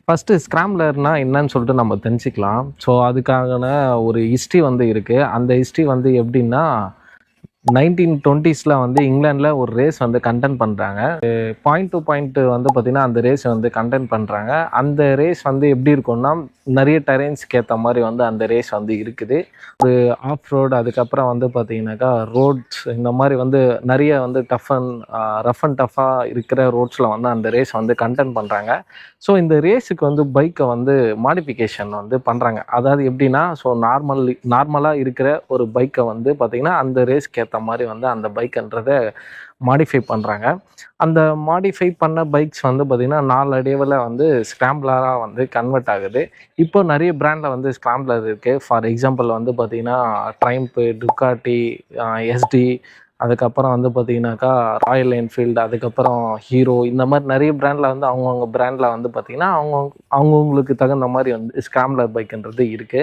First ஸ்க்ராம்ப்லர்னா என்னன்னு சொல்லிட்டு நம்ம தெரிஞ்சுக்கலாம். ஸோ அதுக்கான ஒரு ஹிஸ்ட்ரி வந்து இருக்கு. அந்த ஹிஸ்ட்ரி வந்து எப்படின்னா, 1920ஸ்ல வந்து இங்கிலாந்துல ஒரு ரேஸ் வந்து கண்டக்ட் பண்றாங்க. பாயிண்ட் டு பாயிண்ட் வந்து பார்த்தீங்கன்னா, அந்த ரேஸ் வந்து கண்டக்ட் பண்றாங்க. அந்த ரேஸ் வந்து எப்படி இருக்கும்னா, நெறைய டெரெயின்ஸ்க்கு ஏத்த மாரி வந்து அந்த ரேஸ் வந்து இருக்குது. ஒரு ஆஃப் ரோட் அதுக்கப்புறம் வந்து பார்த்தீங்கன்னாக்கா, ரோட்ஸ் இந்த மாரி வந்து நெறைய வந்து ரஃப் அண்ட் டஃப்பா இருக்கிற ரோட்ஸ்ல வந்து அந்த ரேஸ் வந்து கண்டக்ட் பண்றாங்க. ஸோ இந்த ரேஸுக்கு வந்து பைக்கை வந்து மாடிஃபிகேஷன் வந்து பண்றாங்க. அதாவது எப்படின்னா, ஸோ நார்மலா இருக்கிற ஒரு பைக்கை வந்து பார்த்தீங்கன்னா, அந்த ரேஸ்க்கு ஏத்த மாரி வந்து அந்த பைக்குன்றத மாடிஃபை பண்றாங்க. அந்த மாடிஃபை பண்ண பைக்ஸ் வந்து பார்த்தீங்கன்னா, நாளடைவுல வந்து ஸ்க்ராம்ப்லரா வந்து கன்வெர்ட் ஆகுது. இப்போ நெறைய பிராண்ட்ல வந்து ஸ்க்ராம்ப்லர் இருக்கு. ஃபார் எக்ஸாம்பிள் வந்து பார்த்தீங்கன்னா, ட்ரைம்ப், டுக்காட்டி, எஸ்டி, அதுக்கப்புறம் வந்து பார்த்தீங்கன்னாக்கா, ராயல் என்ஃபீல்டு, அதுக்கப்புறம் ஹீரோ இந்த மாரி நெறைய பிராண்ட்ல வந்து அவங்கவங்க பிராண்ட்ல வந்து பார்த்தீங்கன்னா, அவங்கவங்களுக்கு தகுந்த மாரி வந்து ஸ்க்ராம்ப்லர் பைக்குன்றது இருக்கு.